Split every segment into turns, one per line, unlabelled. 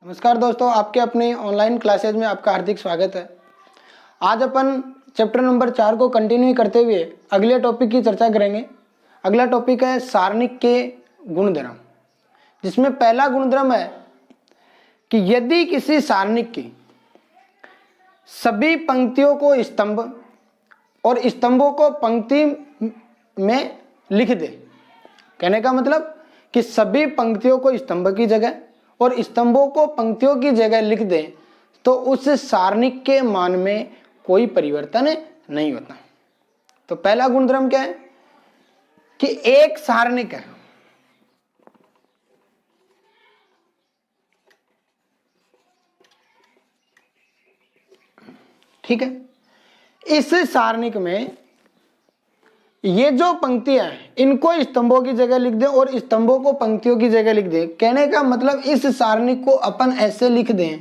नमस्कार दोस्तों, आपके अपने ऑनलाइन क्लासेज में आपका हार्दिक स्वागत है। आज अपन चैप्टर नंबर 4 को कंटिन्यू करते हुए अगले टॉपिक की चर्चा करेंगे। अगला टॉपिक है सारणिक के गुणधर्म, जिसमें पहला गुणधर्म है कि यदि किसी सारणिक की सभी पंक्तियों को स्तंभ और स्तंभों को पंक्ति में लिख दे। कहने का मतलब कि सभी पंक्तियों को स्तंभ की जगह और स्तंभों को पंक्तियों की जगह लिख दें तो उस सारणिक के मान में कोई परिवर्तन नहीं होता। तो पहला गुणधर्म क्या है कि एक सारणिक है, ठीक है। इस सारणिक में ये जो पंक्तियां हैं इनको स्तंभों की जगह लिख दें और स्तंभों को पंक्तियों की जगह लिख दें। कहने का मतलब इस सारणिक को अपन ऐसे लिख दें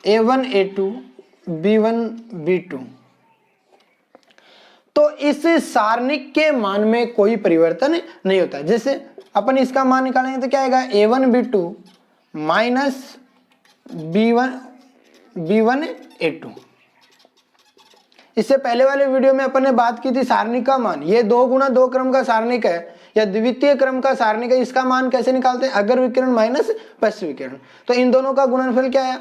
A1 A2 B1 B2, तो इस सारणिक के मान में कोई परिवर्तन नहीं होता। जैसे अपन इसका मान निकालेंगे तो क्या आएगा A1 B2 minus B1 A2। इससे पहले वाले वीडियो में अपन ने बात की थी सारणिक का मान, ये 2 गुणा 2 क्रम का सारणिक है या द्वितीय क्रम का सारणिक है। इसका मान कैसे निकालते हैं? अगर विकर्ण माइनस पश्च विकर्ण, तो इन दोनों का गुणनफल क्या आया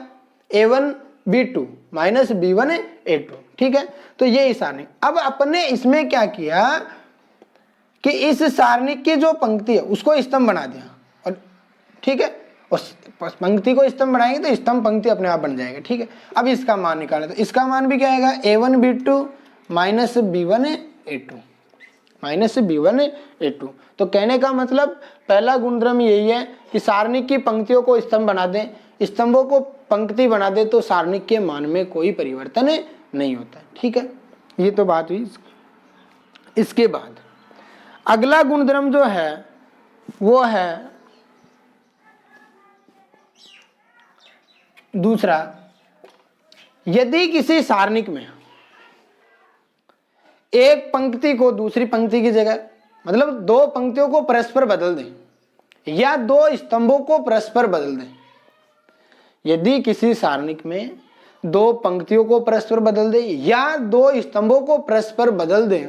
A1 B2 minus B1 A2, ठीक है। तो ये सारणिक। अब अपन ने इसमें क्या किया कि इस सारणिक की जो पंक्ति है उसको स्तंभ बना दिया, और ठीक है, उस पंक्ति को स्तंभ बनाएंगे तो स्तंभ पंक्ति अपने आप बन जाएगा, ठीक है। अब इसका मान निकालें तो इसका मान भी क्या आएगा A1 B2 minus B1 A2 minus B1 A2। तो कहने का मतलब पहला गुणधर्म यही है कि सारणिक की पंक्तियों को स्तंभ बना दें, स्तंभों को पंक्ति बना दे तो सारणिक के मान में कोई परिवर्तन नहीं होता, ठीक है। ये तो बात हुई। इसके बाद अगला गुणधर्म जो है वो है दूसरा, यदि किसी सारणिक में एक पंक्ति को दूसरी पंक्ति की जगह, मतलब 2 पंक्तियों को परस्पर बदल दें या 2 स्तंभों को परस्पर बदल दें। यदि किसी सारणिक में 2 पंक्तियों को परस्पर बदल दें या 2 स्तंभों को परस्पर बदल दें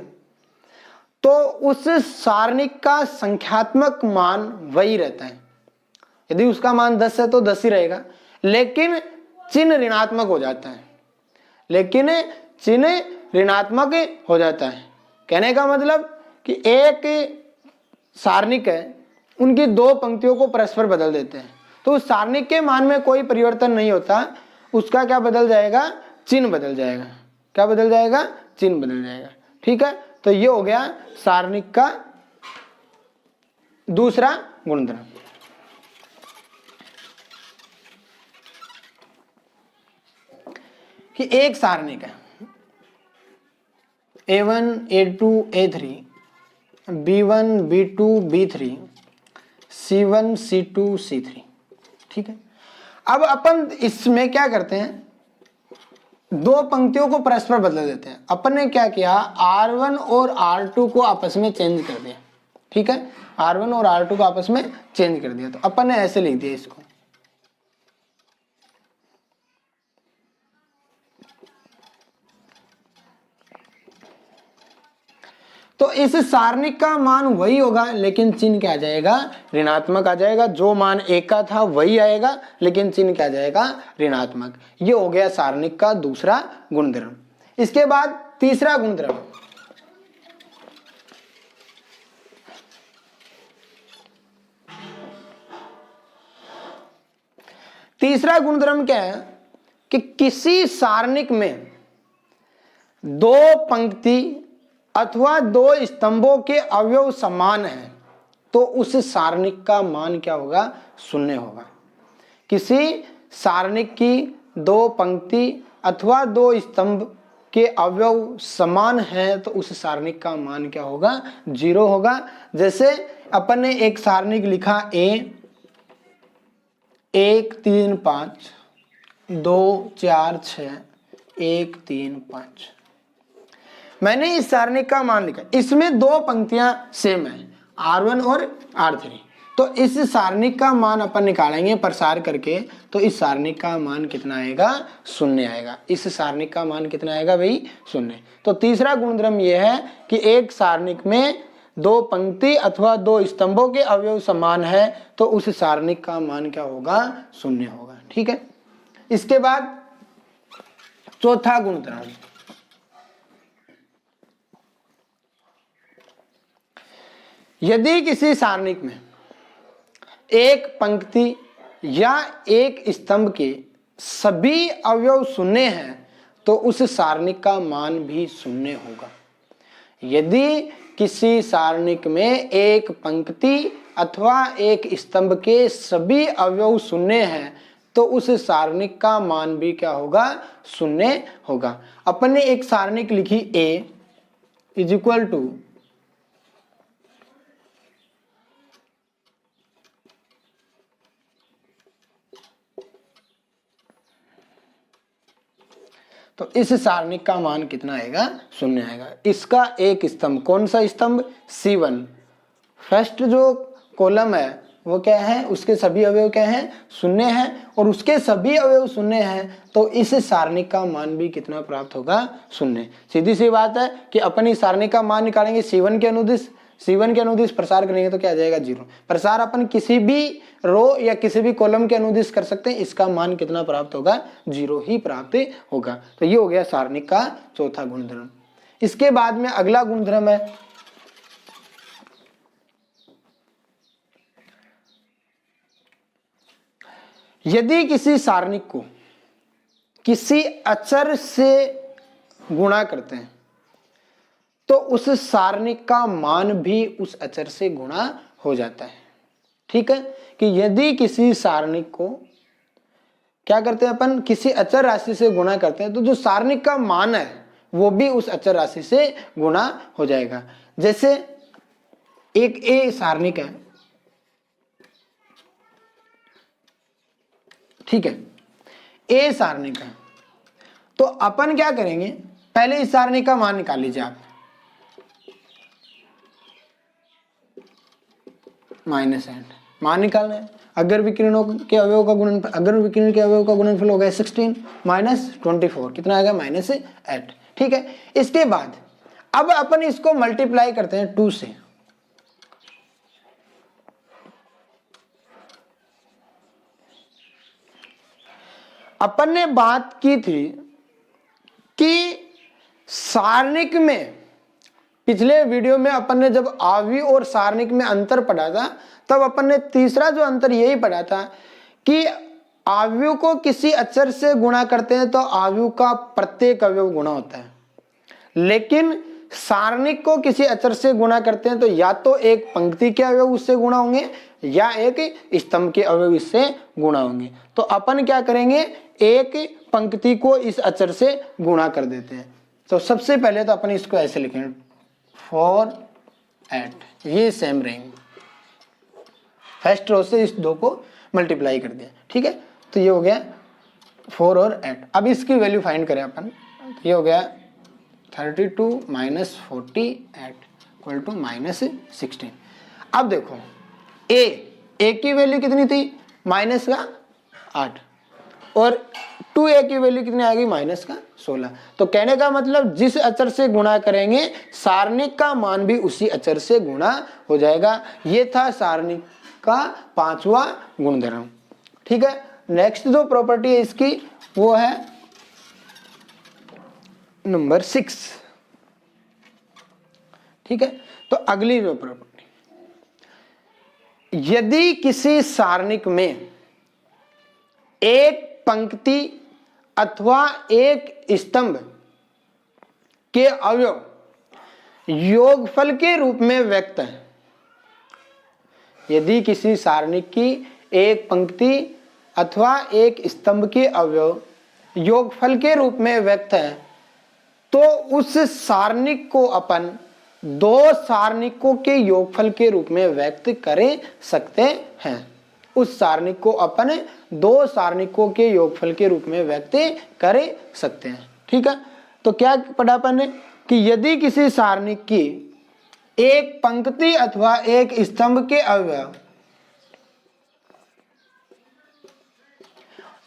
तो उस सारणिक का संख्यात्मक मान वही रहता है। यदि उसका मान 10 है तो 10 ही रहेगा, लेकिन चिन्ह ऋणात्मक हो जाता है, लेकिन चिन्ह ऋणात्मक हो जाता है। कहने का मतलब कि एक सारणिक है, उनकी 2 पंक्तियों को परस्पर बदल देते हैं तो उस सारणिक के मान में कोई परिवर्तन नहीं होता। उसका क्या बदल जाएगा? चिन्ह बदल जाएगा। क्या बदल जाएगा? चिन्ह बदल जाएगा, ठीक है। तो ये हो गया सारणिक का दूसरा गुणधर्म। कि एक सारणिक है A1 A2 A3 B1 B2 B3 C1 C2 C3, ठीक है। अब अपन इसमें क्या करते हैं, 2 पंक्तियों को परस्पर बदल देते हैं। अपन ने क्या किया, R1 और R2 को आपस में चेंज कर दिया, ठीक है। R1 और R2 को आपस में चेंज कर दिया, तो अपन ने ऐसे लिख दिया इसको। तो इस सारणिक का मान वही होगा, लेकिन चिन्ह क्या आ जाएगा? ऋणात्मक आ जाएगा। जो मान 1 का था वही आएगा, लेकिन चिन्ह क्या आ जाएगा? ऋणात्मक। ये हो गया सारणिक का दूसरा गुणधर्म। इसके बाद तीसरा गुणधर्म, तीसरा गुणधर्म क्या है कि किसी सारणिक में 2 पंक्ति अथवा 2 स्तंभों के अवयव समान हैं तो उस सारणिक का मान क्या होगा? 0 होगा। किसी सारणिक की 2 पंक्ति अथवा 2 स्तंभ के अवयव समान हैं तो उस सारणिक का मान क्या होगा? 0 होगा। जैसे अपन ने एक सारणिक लिखा A 1 3 5 2 4 6 1 3 5, मैंने इस सारणिक का मान लिखा। इसमें 2 पंक्तियां सेम है R1 और R3, तो इस सारणिक का मान अपन निकालेंगे प्रसार करके, तो इस सारणिक का मान कितना आएगा, शून्य आएगा। इस सारणिक का मान कितना आएगा भाई, शून्य। तो तीसरा गुणधर्म यह है कि एक सारणिक में दो पंक्ति अथवा दो स्तंभों के अवयव समान है तो उस सारणिक का मान क्या होगा, शून्य होगा। ठीक है। इसके बाद चौथा गुणधर्म, यदि किसी सारणिक में एक पंक्ति या एक स्तंभ के सभी अवयव शून्य हैं तो उस सारणिक का मान भी शून्य होगा। यदि किसी सारणिक में एक पंक्ति अथवा एक स्तंभ के सभी अवयव शून्य हैं तो उस सारणिक का मान भी क्या होगा, शून्य होगा। अपन ने एक सारणिक लिखी A इज इक्वल टू तो इस सारणिक का मान कितना आएगा, शून्य आएगा। इसका एक स्तंभ, कौन सा स्तंभ, C1, फर्स्ट जो कॉलम है वो क्या है, उसके सभी अवयव क्या हैं, शून्य हैं, और उसके सभी अवयव शून्य हैं तो इस सारणिक का मान भी कितना प्राप्त होगा, शून्य। सीधी सी बात है कि अपन इस सारणिक का मान निकालेंगे C1 के अनुदिश प्रसार करेंगे तो क्या आ जाएगा, 0। प्रसार अपन किसी भी रो या किसी भी कॉलम के अनुदिश कर सकते हैं, इसका मान कितना प्राप्त होगा, 0 ही प्राप्त होगा। तो ये हो गया सारणिक का चौथा गुणधर्म। इसके बाद में अगला गुणधर्म है यदि किसी सारणिक को किसी अचर से गुणा करते हैं तो उस सारणिक का मान भी उस अचर से गुणा हो जाता है। ठीक है, कि यदि किसी सारणिक को क्या करते हैं अपन, किसी अचर राशि से गुणा करते हैं तो जो सारणिक का मान है वो भी उस अचर राशि से गुणा हो जाएगा। जैसे एक A सारणिक है, ठीक है, A सारणिक है, तो अपन क्या करेंगे, पहले इस सारणिक का मान निकाल लीजिए आप, -8 मान निकालना है। अगर विकिरणों के अवयव का गुणनफल, अगर विकिरण के अवयव का गुणनफल हो गया 16 -24, कितना आएगा, -8। ठीक है। इसके बाद अब अपन इसको मल्टीप्लाई करते हैं 2 से। अपन ने बात की थी कि सारणिक में, पिछले वीडियो में अपन ने जब आव्यूह और सारणिक में अंतर पढ़ा था तब अपन ने तीसरा जो अंतर यही पढ़ा था कि आव्यूह को किसी अचर से गुणा करते हैं तो आव्यूह का प्रत्येक अवयव गुणा होता है, लेकिन सारणिक को किसी अचर से गुणा करते हैं तो या तो एक पंक्ति के अवयव उससे गुणा होंगे या एक स्तंभ के अवयव इससे गुणा होंगे। तो अपन क्या करेंगे, एक पंक्ति को इस अचर से गुणा कर देते हैं। तो सबसे पहले तो अपन इसको ऐसे लिखेंगे 4 8, ये सेम रहेंगे। फर्स्ट रो से इस दो को मल्टीप्लाई कर दिया। ठीक है, तो ये हो गया 4 और 8। अब इसकी वैल्यू फाइंड करें अपन, ये हो गया 32 - 48 इक्वल टू -16। अब देखो ए की वैल्यू कितनी थी, -8, और 2a की वैल्यू कितनी आ गई, -16। तो कहने का मतलब जिस अचर से गुणा करेंगे सारणिक का मान भी उसी अचर से गुणा हो जाएगा। ये था सारणिक का 5वां गुणधर्म। ठीक है, नेक्स्ट जो प्रॉपर्टी है इसकी वो है नंबर 6। ठीक है, तो अगली जो प्रॉपर्टी, यदि किसी सारणिक में एक पंक्ति अथवा एक स्तंभ के अवयव योगफल के रूप में व्यक्त है, यदि किसी सारणिक की एक पंक्ति अथवा एक स्तंभ के अवयव योगफल के रूप में व्यक्त है तो उस सारणिक को अपन दो सारणिकों के योगफल के रूप में व्यक्त कर सकते हैं। उस सारणिक को अपन दो सारणिकों के योगफल के रूप में व्यक्त कर सकते हैं। ठीक है, तो क्या पढ़ा अपन ने कि यदि किसी सारणिक की एक पंक्ति अथवा एक स्तंभ के अवयव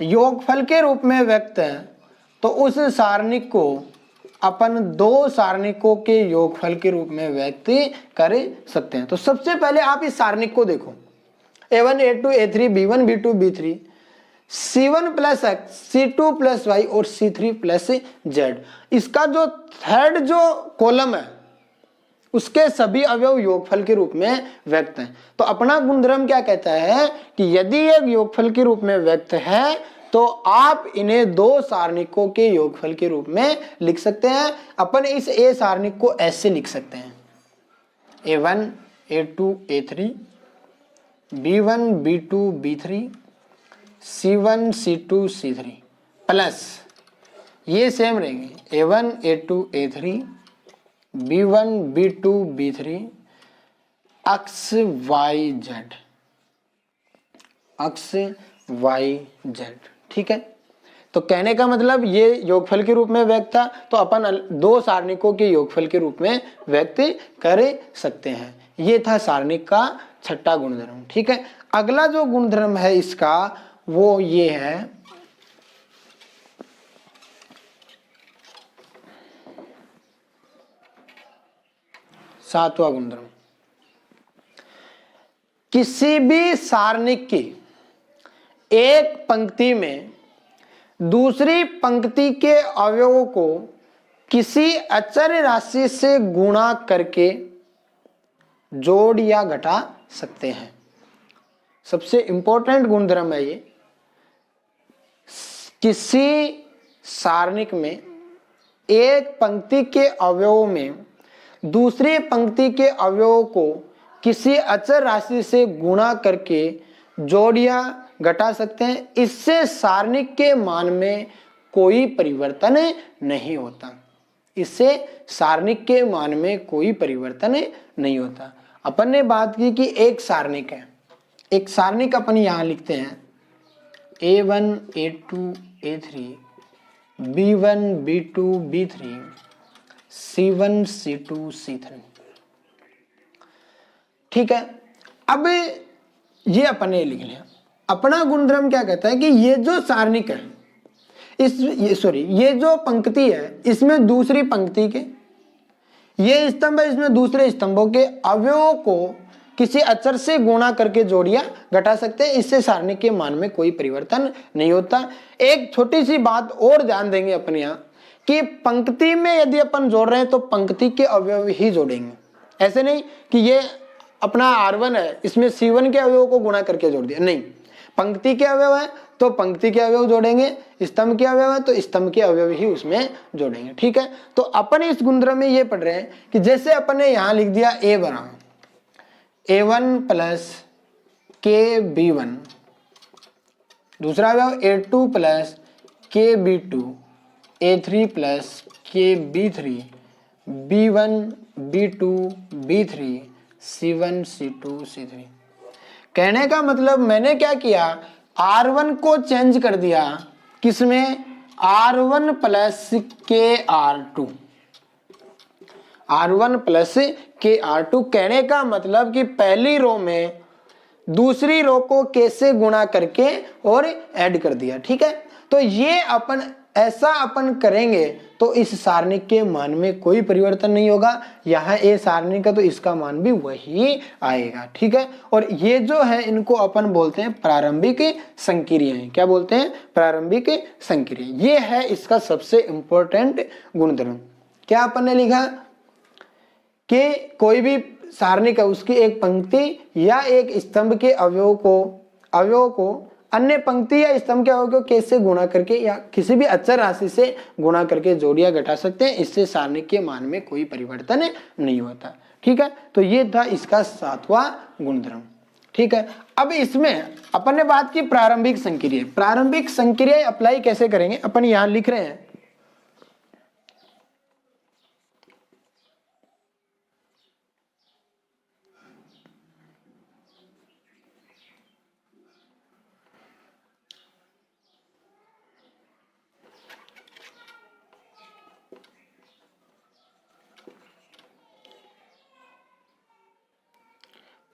योगफल के रूप में व्यक्त है तो उस सारणिक को अपन दो सारणिकों के योगफल के रूप में व्यक्त कर सकते हैं। तो सबसे पहले आप इस सारणिक को देखो, a1 a2 a3 b1 b2 b3 c1 plus x c2 plus Y और c3 प्लस जेड। इसका जो थर्ड जो कॉलम है उसके सभी अवयव योगफल के रूप में व्यक्त हैं। तो अपना गुणधर्म क्या कहता है कि यदि एक योगफल के रूप में व्यक्त है तो आप इन्हें दो सारणिकों के योगफल के रूप में लिख सकते हैं। अपन इस ए सारणिक को ऐसे लिख सकते हैं, a1 a2 a3 b1 b2 b3 c1 c2 c3 plus ये सेम रहेंगे a1 a2 a3 b1 b2 b3 अक्ष y z, अक्ष y z। ठीक है, तो कहने का मतलब ये योगफल के रूप में व्यक्त था तो अपन दो सारणिकों के योगफल के रूप में व्यक्त कर सकते हैं। ये था सारणिक का छठा गुणधर्म। ठीक है, अगला जो गुणधर्म है इसका वो ये है सातवां गुणधर्म। किसी भी सारणिक की एक पंक्ति में दूसरी पंक्ति के अवयवों को किसी अचर राशि से गुणा करके जोड़ या घटा सकते हैं। सबसे इंपॉर्टेंट गुणधर्म है ये। किसी सारणिक में एक पंक्ति के अवयवों में दूसरी पंक्ति के अवयवों को किसी अचर राशि से गुणा करके जोड़ या घटा सकते हैं। इससे सारणिक के मान में कोई परिवर्तन नहीं होता। इससे सारणिक के मान में कोई परिवर्तन नहीं होता। अपन ने बात की कि एक सारणिक है, एक सारणिक अपन यहां लिखते हैं a1 a2 a3 b1 b2 b3 c1 c2 c3। ठीक है, अब ये अपन ने लिख लिया। अपना गुणधर्म क्या कहता है कि ये जो सारणिक है ये जो पंक्ति है इसमें दूसरी पंक्ति के, ये स्तंभ है इसमें दूसरे स्तंभों के अवयवों को किसी अचर से गुणा करके जोड़िया घटा सकते हैं। इससे सारणिक के मान में कोई परिवर्तन नहीं होता। एक छोटी सी बात और ध्यान देंगे अपन यहाँ कि पंक्ति में यदि अपन जोड़ रहे हैं तो पंक्ति के अवयव ही जोड़ेंगे। ऐसे नहीं कि ये अपना R1 है इसमें C1 के अवयव को गुणा करके जोड़ दिया, नहीं। पंक्ति के अवयव है तो पंक्ति के अवयव जोड़ेंगे, स्तंभ के अवयव है तो स्तंभ के अवयव ही उसमें जोड़ेंगे। ठीक है, तो अपन इस गुणधर्म में ये पढ़ रहे हैं कि जैसे अपन ने यहां लिख दिया a बना a1 प्लस के b1, दूसरा अवयव a2 प्लस के b2, a3 प्लस के b3, b1 b2 b3 c1 c2 c3। कहने का मतलब मैंने क्या किया, R1 को चेंज कर दिया किसमें, R1 प्लस के R2, R1 प्लस के R2। कहने का मतलब कि पहली रो में दूसरी रो को कैसे गुणा करके और ऐड कर दिया। ठीक है, तो ये अपन ऐसा अपन करेंगे तो इस सारणिक के मान में कोई परिवर्तन नहीं होगा। यहाँ ए सारणिक है तो इसका मान भी वही आएगा। ठीक है, और ये जो है इनको अपन बोलते हैं प्रारंभिक संक्रियाएं। क्या बोलते हैं, प्रारंभिक संक्रियाएं। ये है इसका सबसे इंपॉर्टेंट गुणधर्म। क्या अपन ने लिखा कि कोई भी सारणिक है उसकी एक पंक्ति या एक स्तंभ के अवयव को अन्य पंक्ति या स्तंभ के अवयव को कैसे गुणा करके या किसी भी अचर राशि से गुणा करके जोड़िया घटा सकते हैं। इससे सारणिक के मान में कोई परिवर्तन नहीं होता। ठीक है, तो ये था इसका सातवां गुणधर्म। ठीक है, अब इसमें अपन ने बात की प्रारंभिक संक्रिया। प्रारंभिक संक्रिया अप्लाई कैसे करेंगे, अपन यहां लिख रहे हैं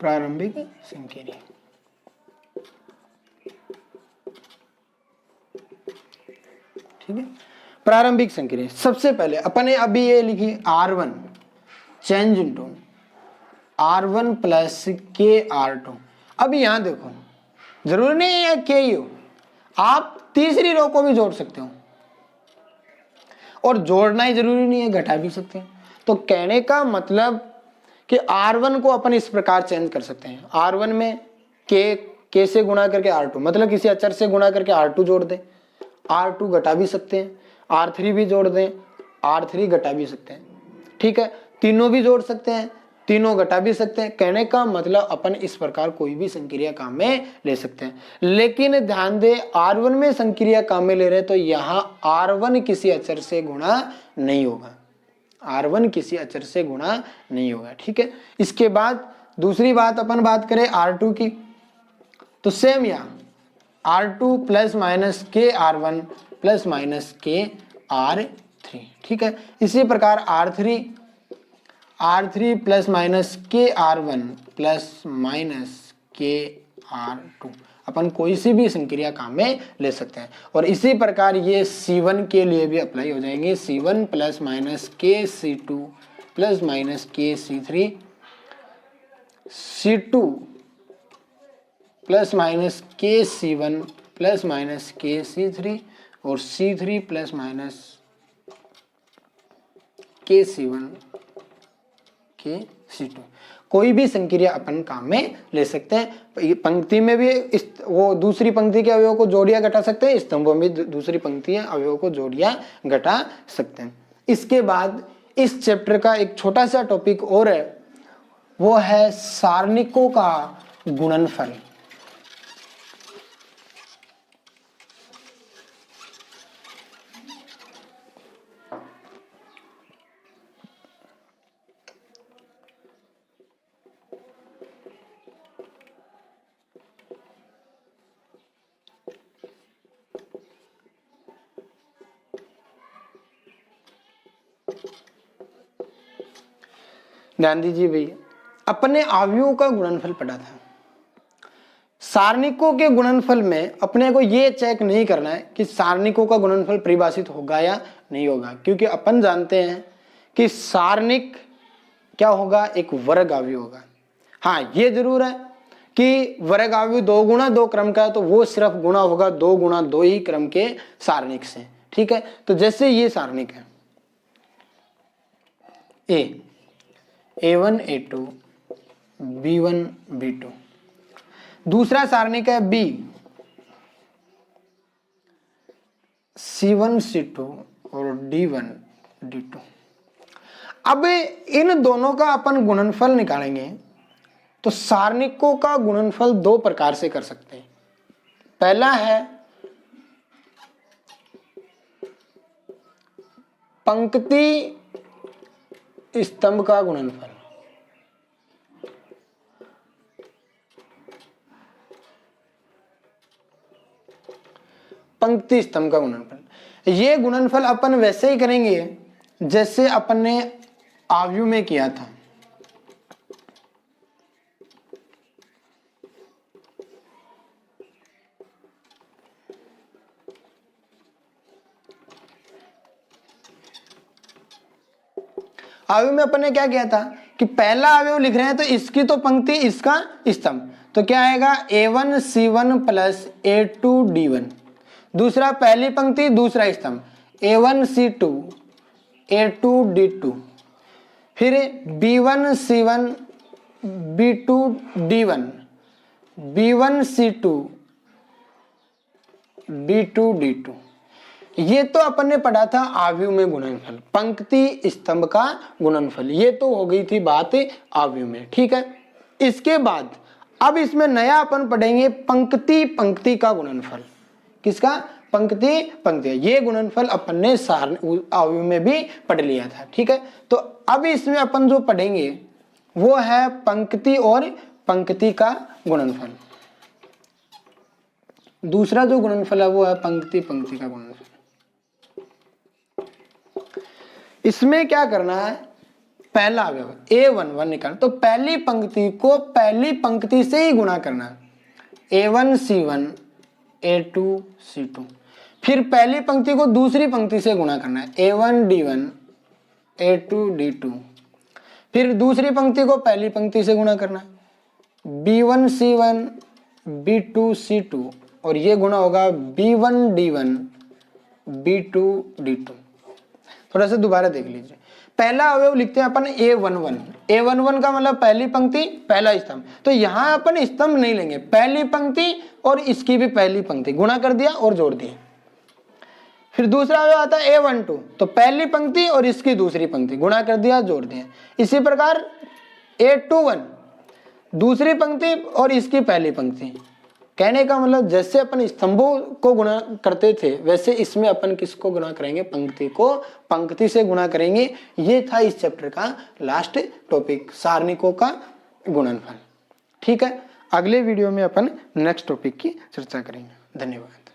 प्रारंभिक संक्रिया। ठीक है। प्रारंभिक संक्रिया सबसे पहले अपने अभी ये लिखी R1 change into R1 plus के R2। अब यहां देखो जरूरी नहीं है के ही हो, आप तीसरी रो को भी जोड़ सकते हो और जोड़ना ही जरूरी नहीं है, घटा भी सकते हैं। तो कहने का मतलब कि R1 को अपन इस प्रकार चेंज कर सकते हैं, R1 में के से गुणा करके R2, मतलब किसी अचर से गुणा करके R2 जोड़ दें, R2 घटा भी सकते हैं, R3 भी जोड़ दें, R3 घटा भी सकते हैं, ठीक है। तीनों भी जोड़ सकते हैं, तीनों घटा भी सकते हैं। कहने का मतलब अपन इस प्रकार कोई भी संक्रिया काम में ले सकते हैं। लेकिन ध्यान दे R1 में संक्रिया काम में ले रहे तो यहाँ R1 किसी अचर से गुणा नहीं होगा, R1 किसी अचर से गुणा नहीं होगा, ठीक है। इसके बाद दूसरी बात अपन बात करें R2 की, तो सेम यहाँ R2 प्लस माइनस के R1 प्लस माइनस के R3, ठीक है। इसी प्रकार R3 प्लस माइनस के R1 प्लस माइनस के R2 अपन कोई सी भी संक्रिया काम में ले सकते हैं। और इसी प्रकार ये C1 के लिए भी अप्लाई हो जाएंगे, C1 प्लस माइनस के C2 प्लस माइनस के C3, C2 प्लस माइनस के C1 प्लस माइनस के C3 और C3 प्लस माइनस के C1 के C2। कोई भी संक्रिया अपन काम में ले सकते हैं। पंक्ति में भी वो दूसरी पंक्ति के अवयव को जोड़िया घटा सकते हैं, स्तंभों में दूसरी पंक्ति अवयव को जोड़िया घटा सकते हैं। इसके बाद इस चैप्टर का एक छोटा सा टॉपिक और है, वो है सारणिकों का गुणनफल। ध्यान दीजिए भैया, अपने अवयवों का गुणनफल पढ़ा था। सारणिकों के गुणनफल में अपने को ये चेक नहीं करना है कि सारणिकों का गुणनफल परिभाषित होगा या नहीं होगा, क्योंकि अपन जानते हैं कि सारणिक क्या होगा, एक वर्ग अवयव होगा। हाँ ये जरूर है कि वर्ग अवयव 2 गुणा 2 क्रम का है तो वो सिर्फ गुणा होगा 2 गुणा 2 ही क्रम के सारणिक से, ठीक है। तो जैसे ये सारणिक है A1 A2 B1 B2, दूसरा सारणिक है B C1 C2 और D1 D2। अब इन दोनों का अपन गुणनफल निकालेंगे तो सारणिकों का गुणनफल 2 प्रकार से कर सकते हैं। पहला है पंक्ति स्तंभ का गुणनफल, पंक्ति स्तंभ का गुणनफल। ये गुणनफल अपन वैसे ही करेंगे जैसे अपन ने अवयव में किया था। अवयव में अपन ने क्या किया था कि पहला अवयव लिख रहे हैं तो इसकी तो पंक्ति इसका स्तंभ, तो क्या आएगा A1 C1 plus A2 D1। दूसरा पहली पंक्ति दूसरा स्तंभ A1 C2 A2 D2, फिर B1 C1 B2 D1 B1 C2 B2 D2। ये तो अपन ने पढ़ा था अवयव में गुणनफल, पंक्ति स्तंभ का गुणनफल, ये तो हो गई थी बात अवयव में, ठीक है। इसके बाद अब इसमें नया अपन पढ़ेंगे पंक्ति पंक्ति का गुणनफल। किसका? पंक्ति पंक्ति। ये गुणनफल अपन ने अवयव में भी पढ़ लिया था, ठीक है। तो अब इसमें अपन जो पढ़ेंगे वो है पंक्ति और पंक्ति का गुणनफल। दूसरा जो गुणनफल है वो है पंक्ति पंक्ति का गुणनफल। इसमें क्या करना है, पहला अवयव A11 निकालना, तो पहली पंक्ति को पहली पंक्ति से ही गुणा करना है। A1 C1 A2 C2, फिर पहली पंक्ति को दूसरी पंक्ति से गुणा करना है, A1 D1 A2 D2। फिर दूसरी पंक्ति को पहली पंक्ति से गुणा करना है, B1 C1 B2 C2, और ये गुणा होगा B1 D1 B2 D2। थोड़ा सा दोबारा देख लीजिए। पहला अवयव लिखते हैं अपन A11। A11 का मतलब पहली पंक्ति पहला स्तंभ, तो यहां अपन स्तंभ नहीं लेंगे, पहली पंक्ति और इसकी भी पहली पंक्ति गुणा कर दिया और जोड़ दिया। फिर दूसरा अवयव आता है A12, तो पहली पंक्ति और इसकी दूसरी पंक्ति गुणा कर दिया जोड़ दिया। इसी प्रकार A21 दूसरी पंक्ति और इसकी पहली पंक्ति। कहने का मतलब जैसे अपन स्तंभों को गुणा करते थे वैसे इसमें अपन किसको गुणा करेंगे, पंक्ति को पंक्ति से गुणा करेंगे। ये था इस चैप्टर का लास्ट टॉपिक, सारणिकों का गुणनफल। ठीक है, अगले वीडियो में अपन नेक्स्ट टॉपिक की चर्चा करेंगे। धन्यवाद।